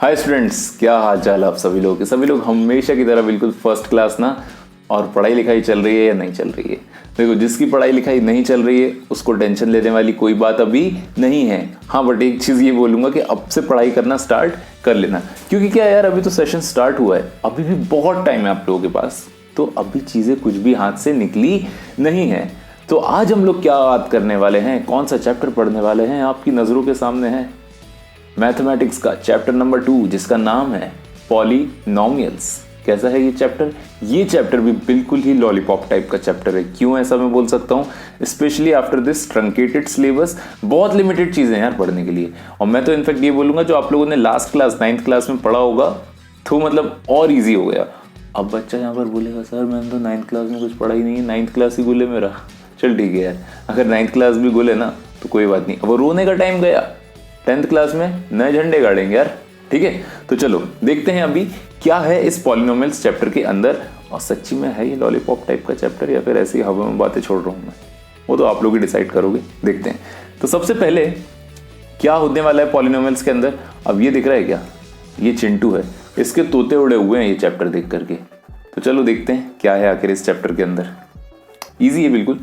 Hi students, क्या हाल चाल आप सभी लोग हमेशा की तरह बिल्कुल फर्स्ट क्लास ना। और पढ़ाई लिखाई चल रही है या नहीं चल रही है? देखो, जिसकी पढ़ाई लिखाई नहीं चल रही है उसको टेंशन लेने वाली कोई बात अभी नहीं है। हाँ, बट एक चीज़ ये बोलूँगा कि अब से पढ़ाई करना स्टार्ट कर लेना, क्योंकि क्या यार, अभी तो सेशन स्टार्ट हुआ है, अभी भी बहुत टाइम है आप लोगों के पास, तो अभी चीज़ें कुछ भी हाथ से निकली नहीं है। तो आज हम लोग क्या बात करने वाले हैं, कौन सा चैप्टर पढ़ने वाले हैं, आपकी नज़रों के सामने है मैथमेटिक्स का चैप्टर नंबर 2, जिसका नाम है पॉलिनोमियल्स। कैसा है ये चैप्टर? ये चैप्टर भी बिल्कुल ही लॉलीपॉप टाइप का चैप्टर है। क्यों ऐसा मैं बोल सकता हूँ? Specially after this truncated syllabus, बहुत लिमिटेड चीज़ें हैं यार पढ़ने के लिए। और मैं तो इनफैक्ट ये बोलूँगा, जो आप लोगों ने लास्ट क्लास 9th क्लास में पढ़ा होगा तो मतलब और ईजी हो गया। अब बच्चा यहाँ पर बोलेगा, सर मैंने तो 9th क्लास में कुछ पढ़ा ही नहीं है, 9th क्लास ही गुले मेरा। चल ठीक है यार, अगर 9th क्लास भी गुले ना तो कोई बात नहीं, अब रोने का टाइम गया। 10th क्लास में नए झंडे गाड़ेंगे यार, ठीक है? तो चलो देखते हैं अभी क्या है इस पॉलिनोमियल्स चैप्टर के अंदर। और सच्ची में है ये लॉलीपॉप टाइप का चैप्टर या फिर ऐसी हवा में बातें छोड़ रहा हूँ मैं, वो तो आप लोग ही डिसाइड करोगे। देखते हैं। तो सबसे पहले क्या होने वाला है पॉलिनोमियल्स के अंदर? अब ये दिख रहा है क्या? ये चिंटू है, इसके तोते उड़े हुए हैं ये चैप्टर देख करके। तो चलो देखते हैं क्या है आखिर इस चैप्टर के अंदर। ईजी है बिल्कुल।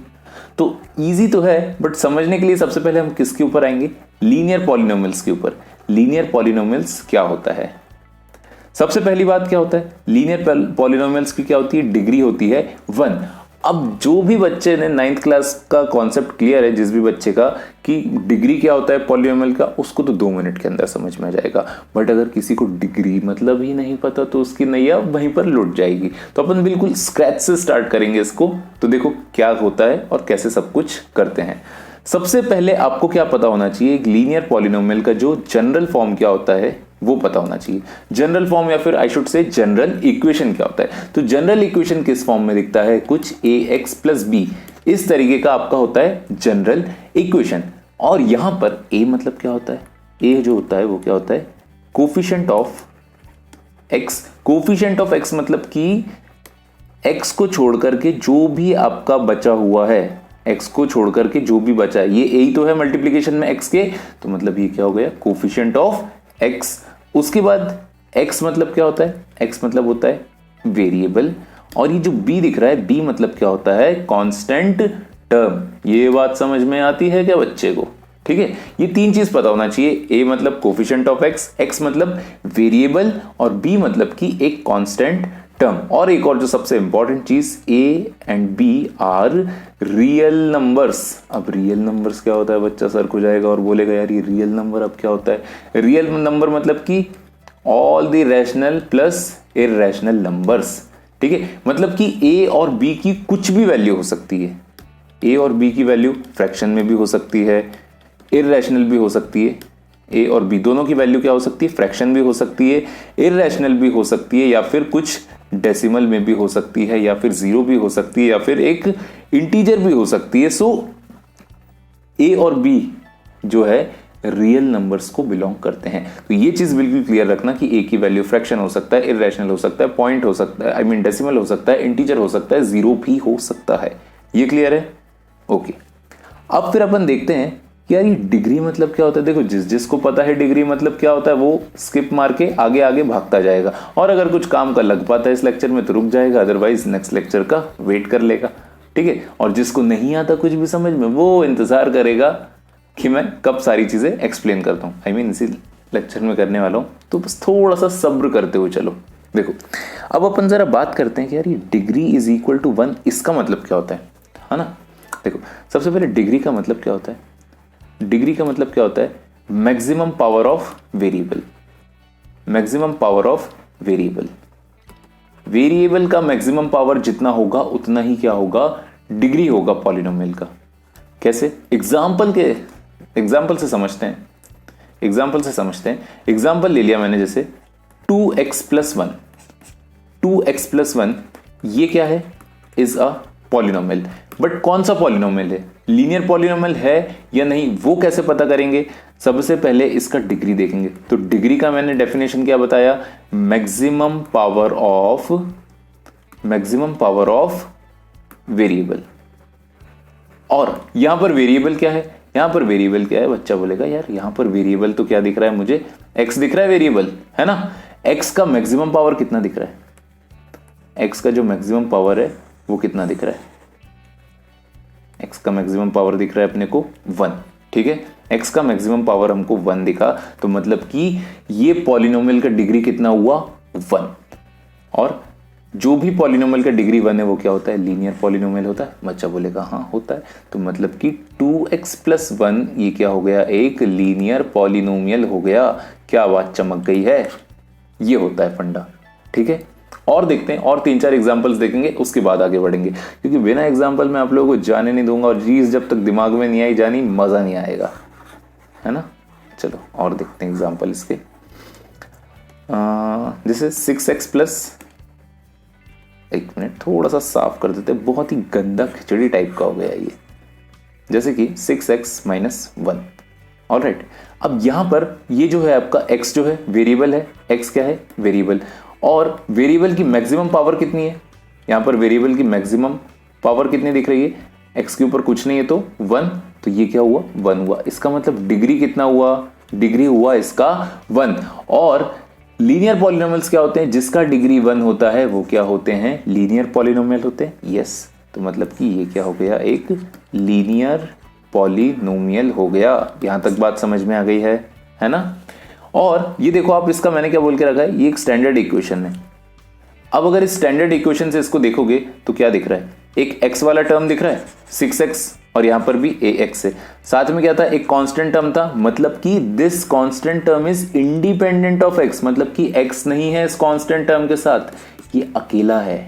तो ईजी तो है, बट समझने के लिए सबसे पहले हम किसके ऊपर आएंगे? लीनियर पॉलिनोमियल्स के ऊपर। लीनियर पॉलिनोमियल्स क्या होता है? सबसे पहली बात क्या होता है लीनियर पॉलिनोमियल्स की? क्या होती है? डिग्री होती है 1। अब जो भी बच्चे ने 9th क्लास का कॉन्सेप्ट क्लियर है, जिस भी बच्चे का, कि डिग्री क्या होता है पॉलिनोमियल का, उसको तो 2 मिनट के अंदर समझ में आ जाएगा। बट अगर किसी को डिग्री मतलब ही नहीं पता तो उसकी नैया वहीं पर लुट जाएगी। तो अपन बिल्कुल स्क्रैच से स्टार्ट करेंगे इसको। तो देखो क्या होता है और कैसे सब कुछ करते हैं। सबसे पहले आपको क्या पता होना चाहिए? एक लीनियर पॉलिनोमियल का जो जनरल फॉर्म क्या होता है वो पता होना चाहिए। जनरल फॉर्म या फिर I should say general equation क्या होता है? तो जनरल इक्वेशन किस फॉर्म में दिखता है? कुछ ax प्लस बी, इस तरीके का आपका होता है जनरल इक्वेशन। और यहां पर a मतलब क्या होता है? a जो होता है वो क्या होता है? Coefficient of x। Coefficient of x मतलब कि x को छोड़ करके जो भी आपका बचा हुआ है, x को छोड़ करके जो भी बचा है, ये a ही तो है मल्टीप्लीकेशन में x के, तो मतलब ये क्या हो गया? Coefficient of x। उसके बाद x मतलब क्या होता है? x मतलब होता है वेरिएबल। और ये जो b दिख रहा है, b मतलब क्या होता है? Constant term. ये बात समझ में आती है क्या बच्चे को? ठीक है, ये 3 चीज पता होना चाहिए। a मतलब कोफिशिएंट ऑफ x, x मतलब वेरिएबल, और b मतलब कि एक कांस्टेंट टर्म। और एक और जो सबसे इंपॉर्टेंट चीज, a and b are real numbers. अब रियल नंबर्स क्या होता है? बच्चा सर को जाएगा और बोलेगा, यार ये रियल नंबर अब क्या होता है? रियल नंबर मतलब कि all the rational plus irrational numbers. ठीक है, मतलब कि a और b की कुछ भी वैल्यू हो सकती है। a और b की वैल्यू फ्रैक्शन में भी हो सकती है, इररेशनल भी हो सकती है। a और b दोनों की वैल्यू क्या हो सकती है? फ्रैक्शन भी हो सकती है, इररेशनल भी हो सकती है, या फिर कुछ डेसिमल में भी हो सकती है, या फिर 0 भी हो सकती है, या फिर एक इंटीजर भी हो सकती है। सो a और b जो है रियल नंबर्स को बिलोंग करते हैं। तो ये चीज बिल्कुल क्लियर रखना कि a की वैल्यू फ्रैक्शन हो सकता है, इररेशनल हो सकता है, पॉइंट हो सकता है, डेसिमल हो सकता है, इंटीजर हो सकता है, 0 भी हो सकता है। ये क्लियर है? ओके। अब फिर अपन देखते हैं कि यार ये डिग्री मतलब क्या होता है। देखो, जिसको पता है डिग्री मतलब क्या होता है वो स्किप मार के आगे आगे भागता जाएगा, और अगर कुछ काम का लग पाता है इस लेक्चर में तो रुक जाएगा, अदरवाइज नेक्स्ट लेक्चर का वेट कर लेगा। ठीक है, और जिसको नहीं आता कुछ भी समझ में, वो इंतजार करेगा कि मैं कब सारी चीजें एक्सप्लेन करता हूँ। इसी लेक्चर में करने वाला हूँ, तो बस थोड़ा सा सब्र करते हुए चलो। देखो, अब अपन जरा बात करते हैं कि यार ये डिग्री इज इक्वल टू 1, इसका मतलब क्या होता है ना? देखो, सबसे पहले डिग्री का मतलब क्या होता है? डिग्री का मतलब क्या होता है? Maximum power of variable. Maximum power of variable. Variable का मैक्सिमम पावर जितना होगा उतना ही क्या होगा? डिग्री होगा पॉलिनोमियल का। कैसे? एग्जाम्पल से समझते हैं। एग्जाम्पल ले लिया मैंने, जैसे 2x प्लस 1। 2x प्लस 1 ये क्या है? Is a polynomial. बट कौन सा पॉलिनोमियल है? लीनियर पॉलिनोमियल है या नहीं, वो कैसे पता करेंगे? सबसे पहले इसका डिग्री देखेंगे। तो डिग्री का मैंने डेफिनेशन क्या बताया? Maximum power of variable. और यहां पर वेरिएबल क्या है? यहाँ पर वेरिएबल क्या है, बच्चा बोलेगा यार यहाँ पर वेरिएबल तो क्या दिख रहा है मुझे, x दिख रहा है वेरिएबल, है ना। x का मैक्सिमम पावर कितना दिख रहा है, x का जो मैक्सिमम पावर है वो कितना दिख रहा है, x का मैक्सिमम पावर दिख रहा है अपने को 1, ठीक है। x का मैक्सिमम पावर हमको 1 दिखा, तो मतलब कि ये पॉलिनोमियल का डिग्री कितना हुआ 1, और जो भी पॉलिनोमियल का डिग्री 1 है वो क्या होता है, लीनियर पॉलिनोमियल होता है। बच्चा बोलेगा हाँ होता है, तो मतलब कि 2x + 1 ये क्या हो गया, एक लीनियर पॉलिनोमियल हो गया। क्या बात चमक गई है, ये होता है फंडा, ठीक है। और देखते हैं, और 3-4 एग्जांपल्स देखेंगे, उसके बाद आगे बढ़ेंगे, क्योंकि बिना एग्जांपल में आप लोगों को जाने नहीं दूंगा, और चीज जब तक दिमाग में नहीं आई जानी मजा नहीं आएगा, है ना। चलो और देखते हैं एग्जांपल इसके। जैसे 6x + 1 मिनट थोड़ा सा साफ कर देते हैं, बहुत ही गंदा खिचड़ी टाइप का हो गया ये। जैसे कि 6x - 1, ऑलराइट। अब यहां पर ये जो है आपका x जो है वेरिएबल है, x क्या है वेरिएबल, और वेरिएबल की मैक्सिमम पावर कितनी है, यहां पर वेरिएबल की मैक्सिमम पावर कितनी दिख रही है, x के ऊपर कुछ नहीं है तो 1, तो ये क्या हुआ 1 हुआ। इसका मतलब डिग्री कितना हुआ, डिग्री हुआ इसका 1। और लीनियर पॉलिनोमियल्स क्या होते हैं, जिसका डिग्री 1 होता है वो क्या होते हैं, लीनियर पॉलिनोमियल होते हैं, यस। तो मतलब कि ये क्या हो गया, एक लीनियर पॉलिनोमियल हो गया। यहां तक बात समझ में आ गई है ना। और ये देखो आप, इसका मैंने क्या बोल के रखा है, ये एक स्टैंडर्ड इक्वेशन है। अब अगर इस स्टैंडर्ड इक्वेशन से इसको देखोगे तो क्या दिख रहा है, एक x वाला टर्म दिख रहा है 6x, और यहां पर भी ax है, साथ में क्या था, एक कांस्टेंट टर्म था, मतलब कि this constant term is independent of x, मतलब कि x नहीं है इस कांस्टेंट टर्म के साथ, ये अकेला है।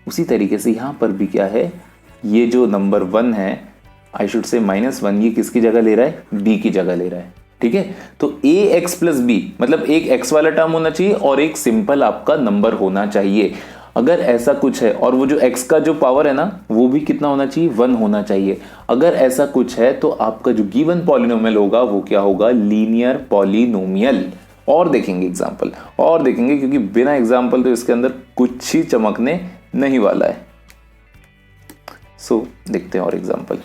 उसी तरीके से यहां पर भी क्या है, ये जो नंबर 1 है, आई शुड से -1, ये किसकी जगह ले रहा है, b की जगह ले रहा है, ठीक है। तो ax + b मतलब एक x वाला टर्म होना चाहिए और एक सिंपल आपका नंबर होना चाहिए। अगर ऐसा कुछ है, और वो जो x का जो पावर है ना वो भी कितना होना चाहिए, 1 होना चाहिए। अगर ऐसा कुछ है तो आपका जो गिवन पॉलिनोमियल होगा वो क्या होगा, लीनियर पॉलिनोमियल। और देखेंगे एग्जांपल, और देखेंगे, क्योंकि बिना एग्जांपल तो इसके अंदर कुछ ही चमकने नहीं वाला है। सो देखते हैं और एग्जांपल,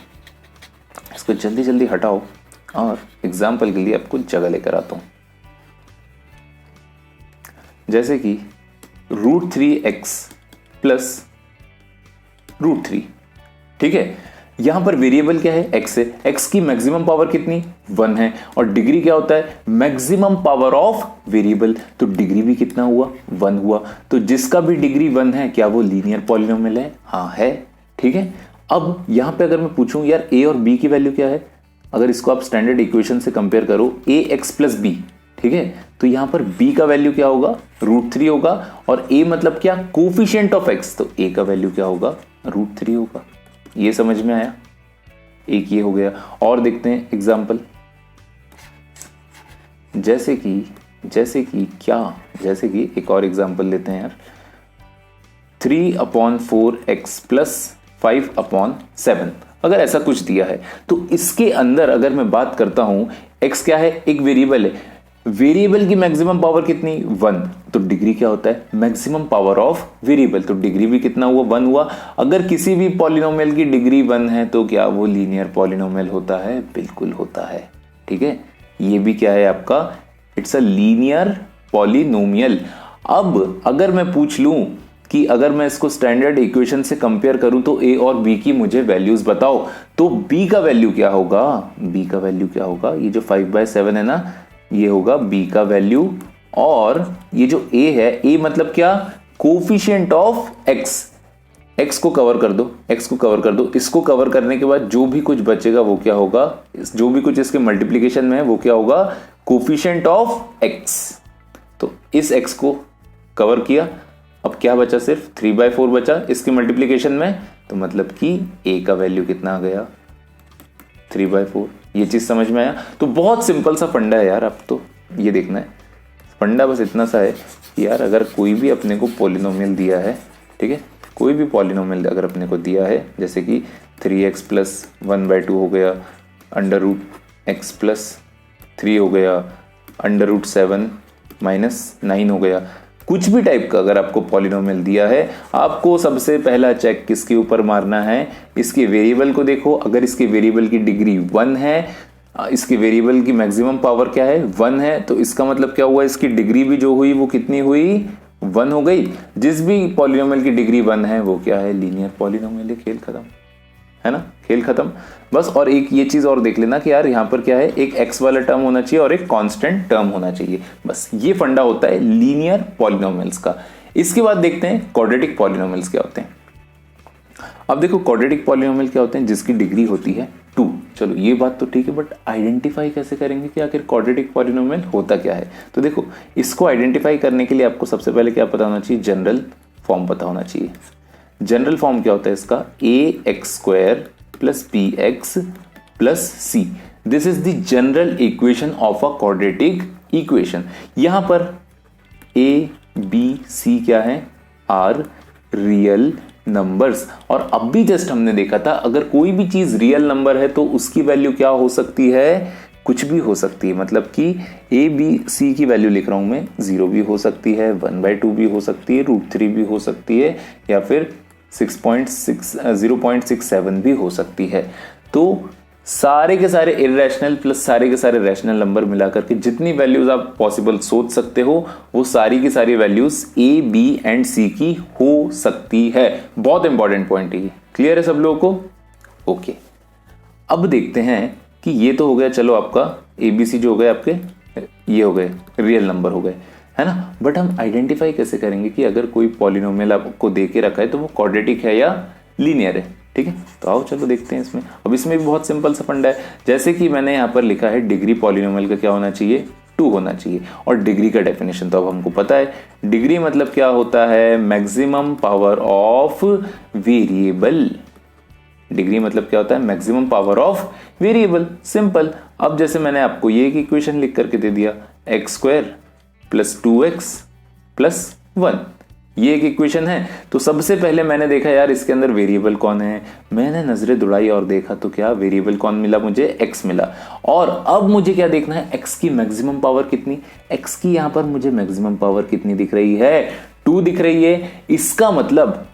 इसको जल्दी जल्दी हटाओ और एग्जाम्पल के लिए आपको जगह लेकर आता हूं। जैसे कि √3x + √3, ठीक है। यहां पर वेरिएबल क्या है, x है, x की मैक्सिमम पावर कितनी 1 है, और डिग्री क्या होता है, मैक्सिमम पावर ऑफ वेरिएबल, तो डिग्री भी कितना हुआ 1 हुआ। तो जिसका भी डिग्री 1 है क्या वो लीनियर पॉलिनोमियल है, हाँ है, ठीक है। अब यहां पे अगर मैं पूछूं यार a और b की वैल्यू क्या है, अगर इसको आप स्टैंडर्ड इक्वेशन से कंपेयर करो, ax + b, ठीक है, तो यहां पर b का वैल्यू क्या होगा, √3 होगा, और a मतलब क्या, कोफिशिएंट ऑफ x, तो a का वैल्यू क्या होगा, √3 होगा। ये समझ में आया, एक ये हो गया। और देखते हैं एग्जांपल, जैसे कि एक और एग्जांपल लेते हैं यार, 3/4x + 5/7, अगर ऐसा कुछ दिया है तो इसके अंदर अगर मैं बात करता हूं, x क्या है, एक वेरिएबल है, वेरिएबल की मैक्सिमम पावर कितनी 1, तो डिग्री क्या होता है, मैक्सिमम पावर ऑफ वेरिएबल, तो डिग्री भी कितना हुआ 1 हुआ। अगर किसी भी पॉलिनोमियल की डिग्री 1 है तो क्या वो लीनियर पॉलिनोमियल होता है, बिल्कुल होता है, ठीक है। ये भी क्या है आपका, इट्स अ लीनियर पॉलिनोमियल। अब अगर मैं पूछ लूं कि अगर मैं इसको स्टैंडर्ड इक्वेशन से कंपेयर करूं तो a और b की मुझे वैल्यूज बताओ, तो b का वैल्यू क्या होगा, b का वैल्यू क्या होगा, ये जो 5/7 है ना, ये होगा b का वैल्यू। और ये जो a है, a मतलब क्या, कोफिशिएंट ऑफ x, x को कवर कर दो, x को कवर कर दो, इसको कवर करने के बाद जो भी कुछ बचेगा वो क्या होगा, जो भी कुछ इसके मल्टीप्लीकेशन में है वो क्या होगा, कोफिशिएंट ऑफ x। तो इस x को कवर किया, अब क्या बचा, सिर्फ 3/4 बचा इसके मल्टीप्लिकेशन में, तो मतलब कि a का वैल्यू कितना आ गया, 3/4। ये चीज समझ में आया। तो बहुत सिंपल सा फंडा है यार, अब तो ये देखना है, फंडा बस इतना सा है कि यार अगर कोई भी अपने को पॉलिनोमियल दिया है, ठीक है, कोई भी पॉलिनोमियल अगर अपने को दिया है, जैसे कि 3x + 1/2 हो गया, √x + 3 हो गया, √7 - 9 हो गया, कुछ भी टाइप का अगर आपको पॉलिनोमियल दिया है, आपको सबसे पहला चेक किसके ऊपर मारना है, इसके वेरिएबल को देखो। अगर इसके वेरिएबल की डिग्री 1 है इसकी वेरिएबल की मैक्सिमम पावर क्या है 1 है, तो इसका मतलब क्या हुआ, इसकी डिग्री भी जो हुई वो कितनी हुई 1 हो गई। जिस भी पॉलिनोमियल की डिग्री 1 है वो क्या है, लीनियर पॉलिनोमियल है, खेल खत्म, है ना, खेल खत्म बस। और एक ये चीज और देख लेना कि यार यहाँ पर क्या है, एक x वाला टर्म होना चाहिए और एक कांस्टेंट टर्म होना चाहिए, बस ये फंडा होता है लीनियर पॉलिनोमियल्स का। इसके बाद देखते हैं क्वाड्रेटिक पॉलिनोमियल्स क्या होते हैं। अब देखो क्वाड्रेटिक पॉलिनोमियल क्या होते हैं, जिसकी डिग्री होती है 2। चलो ये बात तो ठीक है, बट आइडेंटिफाई कैसे करेंगे कि आखिर क्वाड्रेटिक पॉलिनोमियल होता क्या है। तो देखो इसको आइडेंटिफाई करने के लिए आपको सबसे पहले क्या पता होना चाहिए, जनरल फॉर्म पता होना चाहिए। जनरल फॉर्म क्या होता है इसका, ax² + bx + c। This is the general equation of a quadratic equation. यहां पर a b c क्या है, आर रियल नंबर्स। और अब भी जस्ट हमने देखा था अगर कोई भी चीज रियल नंबर है तो उसकी वैल्यू क्या हो सकती है, कुछ भी हो सकती है। मतलब कि a b c की वैल्यू लिख रहा हूं मैं, 0 भी हो सकती है, 1/2 भी हो सकती है, √3 भी हो सकती है, या फिर 0.67 भी हो सकती है। तो सारे के सारे इरेशनल प्लस सारे के सारे रैशनल नंबर मिलाकर के जितनी वैल्यूज आप पॉसिबल सोच सकते हो वो सारी की सारी values a b and c की हो सकती है। बहुत इंपॉर्टेंट पॉइंट है ये, क्लियर है सब लोगों को, ओके। अब देखते हैं कि ये तो हो गया, चलो आपका a b c जो हो गए आपके, ये हो गए रियल नंबर हो गए, है ना। बट हम आइडेंटिफाई कैसे करेंगे कि अगर कोई पॉलिनोमियल आपको दे के रखा है तो वो क्वाड्रेटिक है या लीनियर है, ठीक है। तो आओ चलो देखते हैं इसमें। अब इसमें भी बहुत सिंपल सा फंडा है, जैसे कि मैंने यहाँ पर लिखा है डिग्री पॉलिनोमियल का क्या होना चाहिए, 2 होना चाहिए। और डिग्री का डेफिनेशन तो अब हमको पता है, डिग्री मतलब क्या होता है, maximum power of variable. Degree मतलब क्या होता है, maximum power of variable, simple. अब जैसे मैंने आपको ये एक इक्वेशन लिख करके दे दिया, x² + 2x + 1, ये एक इक्वेशन है। तो सबसे पहले मैंने देखा यार इसके अंदर वेरिएबल कौन है, मैंने नजरें दौड़ाई और देखा तो क्या वेरिएबल कौन मिला मुझे, x मिला। और अब मुझे क्या देखना है, x की मैक्सिमम पावर कितनी, x की यहां पर मुझे मैक्सिमम पावर कितनी दिख रही है, 2 दिख रही है। इसका मतलब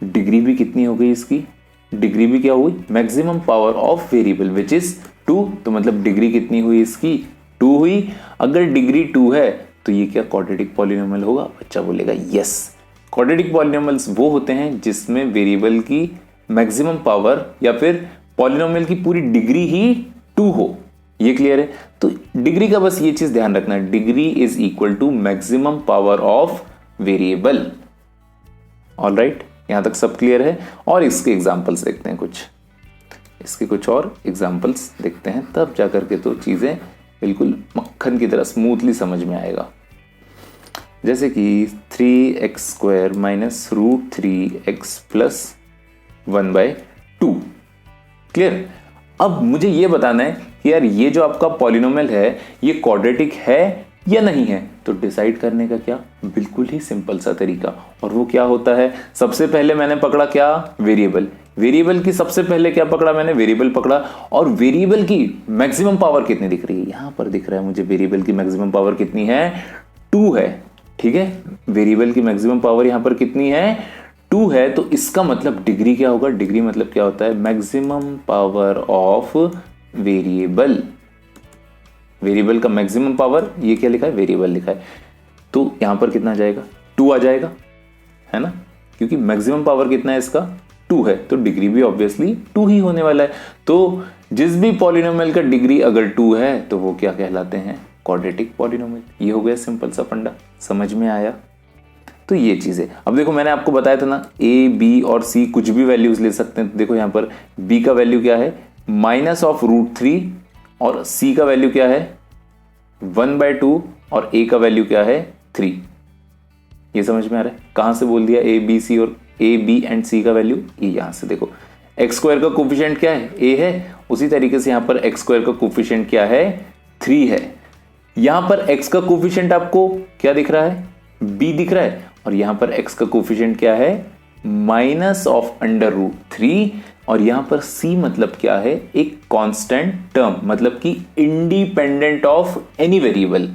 डिग्री भी कितनी हो गई इसकी, डिग्री भी क्या हुई, maximum power of variable which is 2। तो मतलब डिग्री कितनी हुई इसकी, 2 हुई। अगर डिग्री 2 है तो ये क्या क्वाड्रेटिक पॉलिनोमियल होगा, बच्चा बोलेगा यस। क्वाड्रेटिक पॉलिनोमियल्स वो होते हैं जिसमें वेरिएबल की मैक्सिमम पावर या फिर पॉलिनोमियल की पूरी डिग्री ही 2 हो, ये क्लियर है। तो डिग्री का बस ये चीज ध्यान रखना, degree is equal to maximum power of variable. Alright, यहां तक सब क्लियर है। और इसके एग्जांपल्स देखते हैं, इसके कुछ और एग्जांपल्स देखते हैं, तब जाकर के तो चीजें बिल्कुल मक्खन की तरह स्मूथली समझ में आएगा। जैसे कि 3x² - √3x + 1/2, क्लियर। अब मुझे ये बताना है कि यार ये जो आपका पॉलिनोमियल है ये क्वाड्रेटिक है या नहीं है। तो डिसाइड करने का क्या, बिल्कुल ही सिंपल सा तरीका, और वो क्या होता है, सबसे पहले मैंने पकड़ा क्या, वेरिएबल। वेरिएबल की सबसे पहले क्या पकड़ा मैंने, वेरिएबल पकड़ा। और वेरिएबल की मैक्सिमम पावर कितनी दिख रही है, यहां पर दिख रहा है मुझे वेरिएबल की मैक्सिमम पावर कितनी है, 2 है, ठीक है। वेरिएबल की मैक्सिमम पावर यहां पर कितनी है, 2 है। तो इसका मतलब डिग्री क्या होगा, डिग्री मतलब क्या होता है, maximum power of variable. Variable का मैक्सिमम पावर, ये क्या लिखा है, वेरिएबल लिखा है, तो यहां पर कितना जाएगा, 2 आ जाएगा, है ना, क्योंकि मैक्सिमम पावर कितना है इसका, 2 है, तो डिग्री भी ऑब्वियसली 2 ही होने वाला है। तो जिस भी पॉलिनोमियल का डिग्री अगर 2 है तो वो क्या कहलाते हैं, क्वाड्रेटिक पॉलिनोमियल। ये हो गया सिंपल सा फंडा, समझ में आया। तो ये चीज है। अब देखो मैंने आपको बताया था ना, a b और c कुछ भी वैल्यूज ले सकते हैं। तो देखो यहां पर b का वैल्यू क्या है, -√3, और c का वैल्यू क्या है, 1/2, और a का वैल्यू क्या है, 3। ये समझ में आ रहा है, कहां से बोल दिया a b c और a b एंड c का वैल्यू, ये यहां से देखो। x² का कोफिशिएंट क्या है, a है, उसी तरीके से यहां पर x² का कोफिशिएंट क्या है, 3 है। यहां पर x का कोफिशिएंट आपको क्या दिख रहा है, b दिख रहा है, और यहां पर x का कोफिशिएंट क्या है, -√3, और यहां पर c मतलब क्या है, एक कांस्टेंट टर्म, मतलब कि इंडिपेंडेंट ऑफ एनी वेरिएबल।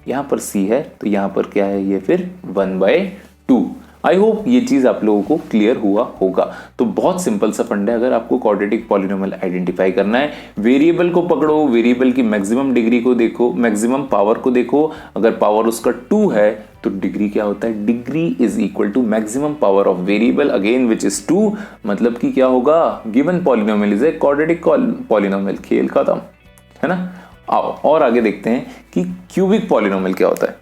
यहां पर c है तो यहां पर क्या है, ये फिर 1/2। आई होप ये चीज आप लोगों को क्लियर हुआ होगा। तो बहुत सिंपल सा फंडा है, अगर आपको क्वाड्रेटिक पॉलिनोमियल आइडेंटिफाई करना है, वेरिएबल को पकड़ो, वेरिएबल की मैक्सिमम डिग्री को देखो, मैक्सिमम पावर को देखो, अगर पावर उसका 2 है तो डिग्री क्या होता है, degree is equal to maximum power of variable again which is 2, मतलब कि क्या होगा, given polynomial is a quadratic polynomial, खेल खत्म, है ना। आओ और आगे देखते हैं कि क्यूबिक पॉलिनोमियल क्या होता है।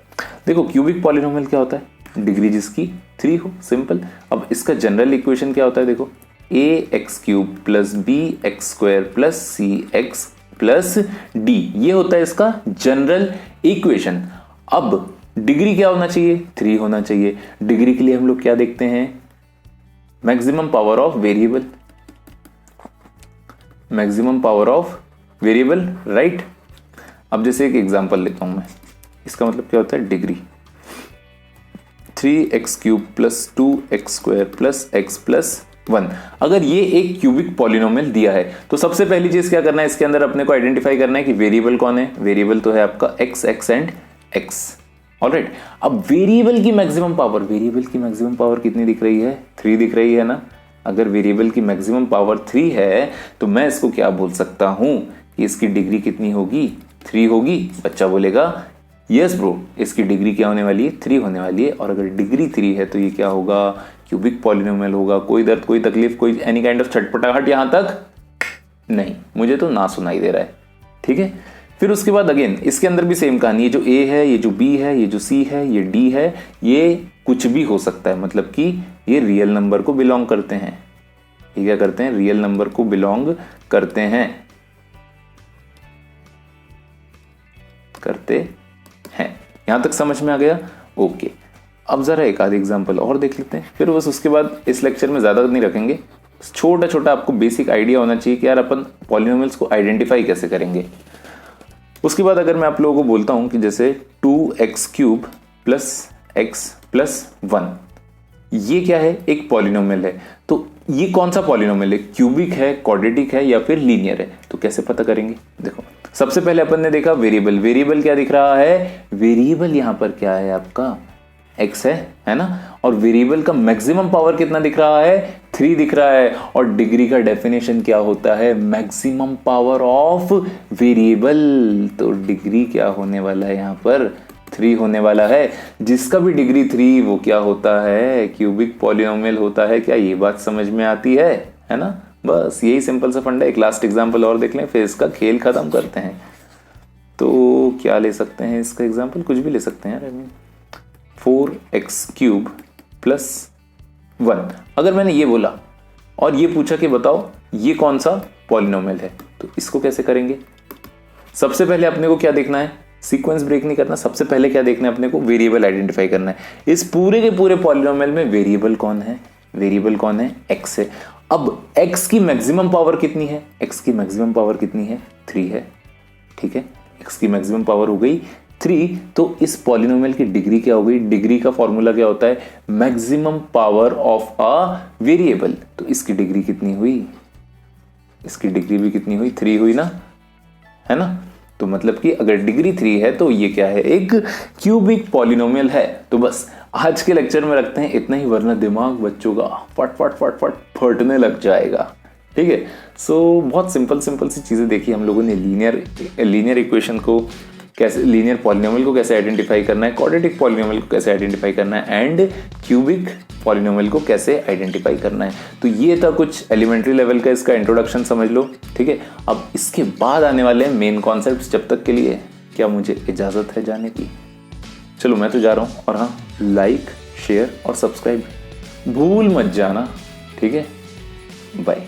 देखो क्यूबिक पॉलिनोमियल क्या होता है, डिग्री जिसकी 3 हो, सिंपल। अब इसका जनरल इक्वेशन क्या होता है, देखो ax³ plus bx² plus cx plus d, ये होता है इसका जनरल इक्वेशन। अब डिग्री क्या होना चाहिए, 3 होना चाहिए। डिग्री के लिए हम लोग क्या देखते हैं, maximum power of variable, maximum power of variable, right. अब जैसे एक एग्जांपल लेता हूं मैं, इसका मतलब क्या होता है, degree 3x³ plus 2x² plus x plus 1। अगर ये एक क्यूबिक पॉलिनोमियल दिया है तो सबसे पहली चीज क्या करना है, इसके अंदर अपने को आइडेंटिफाई करना है कि वेरिएबल कौन है। वेरिएबल तो है आपका x, x and x, alright. अब वेरिएबल की मैक्सिमम पावर, वेरिएबल की मैक्सिमम पावर कितनी दिख रही है, 3 दिख रही है ना। अगर वेरिएबल की मैक्सिमम पावर 3 है तो मैं इसको क्या बोल सकता हूं कि इसकी डिग्री कितनी होगी, 3 होगी। बच्चा बोलेगा यस ब्रो, इसकी डिग्री क्या होने वाली है, 3 होने वाली है। और अगर डिग्री 3 है तो ये क्या होगा, क्यूबिक पॉलिनोमियल होगा। कोई दर्द, कोई तकलीफ, कोई एनी काइंड ऑफ छटपटाहट यहां तक नहीं, मुझे तो ना सुनाई दे रहा है, ठीक है। फिर उसके बाद अगेन इसके अंदर भी सेम कहानी, ये जो a है, ये जो b है, ये जो c है, ये d है, ये कुछ भी हो सकता है, मतलब कि ये रियल नंबर को बिलोंग करते हैं। ये क्या करते हैं, रियल नंबर को बिलोंग करते हैं, करते हैं। यहां तक समझ में आ गया, ओके। अब जरा एक आध एग्जांपल और देख लेते हैं, फिर बस उसके बाद इस लेक्चर में ज्यादा नहीं रखेंगे। छोटा छोटा आपको बेसिक आइडिया होना चाहिए कि यार अपन पॉलिनोमियल्स को आइडेंटिफाई कैसे करेंगे। उसके बाद अगर मैं आप लोगों को बोलता हूं कि जैसे 2x³ प्लस x प्लस 1, ये क्या है, एक पॉलिनोमियल है। तो ये कौन सा पॉलिनोमियल है, क्यूबिक है, क्वाड्रेटिक है या फिर लीनियर है, तो कैसे पता करेंगे। देखो सबसे पहले अपन ने देखा वेरिएबल, वेरिएबल क्या दिख रहा है, वेरिएबल यहां पर क्या है आपका x है ना। और वेरिएबल का मैक्सिमम पावर कितना दिख रहा है, 3 दिख रहा है। और डिग्री का डेफिनेशन क्या होता है, मैक्सिमम पावर ऑफ वेरिएबल। तो डिग्री क्या होने वाला है, यहां पर 3 होने वाला है। जिसका भी डिग्री 3 वो क्या होता है, क्यूबिक पॉलिनोमियल होता है। क्या ये बात समझ में आती है ना। बस यही सिंपल सा फंडा। एक लास्ट एग्जांपल और देख लें, फिर इसका खेल खत्म करते हैं। तो क्या ले सकते हैं इसका एग्जांपल, कुछ भी ले सकते हैं यार। 4x³ प्लस 1, अगर मैंने ये बोला और ये पूछा कि बताओ ये कौन सा पॉलिनोमियल है, तो इसको कैसे करेंगे। सबसे पहले अपने को क्या देखना है, सीक्वेंस ब्रेक नहीं करना। सबसे पहले क्या देखना है अपने को, वेरिएबल आइडेंटिफाई करना है। इस पूरे के पूरे पॉलिनोमियल में वेरिएबल कौन है, वेरिएबल कौन है, x है। अब x की मैक्सिमम पावर कितनी है, x की मैक्सिमम पावर कितनी है, 3 है, ठीक है। x की मैक्सिमम पावर हो गई 3, तो इस पॉलिनोमियल की डिग्री क्या हो गई, डिग्री का फॉर्मूला क्या होता है, maximum power of a variable. तो इसकी डिग्री कितनी हुई, इसकी डिग्री भी कितनी हुई, 3 हुई ना, है ना। तो मतलब कि अगर डिग्री 3 है तो ये क्या है, एक क्यूबिक पॉलिनोमियल है। तो बस आज के लेक्चर में रखते हैं इतना ही, वरना दिमाग बच्चों का फट फट फट फट फटने लग जाएगा, ठीक है। सो बहुत सिंपल सी चीजें देखी हम लोगों ने। लीनियर इक्वेशन को कैसे, लीनियर पॉलिनोमियल को कैसे आइडेंटिफाई करना है, क्वाड्रेटिक पॉलिनोमियल को कैसे आइडेंटिफाई करना है, एंड क्यूबिक पॉलिनोमियल को कैसे आइडेंटिफाई करना है। तो ये था कुछ एलिमेंट्री लेवल का इसका इंट्रोडक्शन, समझ लो, ठीक है। अब इसके बाद आने वाले हैं मेन कॉन्सेप्ट्स। जब तक के लिए क्या मुझे इजाजत है जाने की, चलो मैं तो जा रहा हूं। और हाँ, लाइक, शेयर और सब्सक्राइब भूल मत जाना, ठीक है। बाय।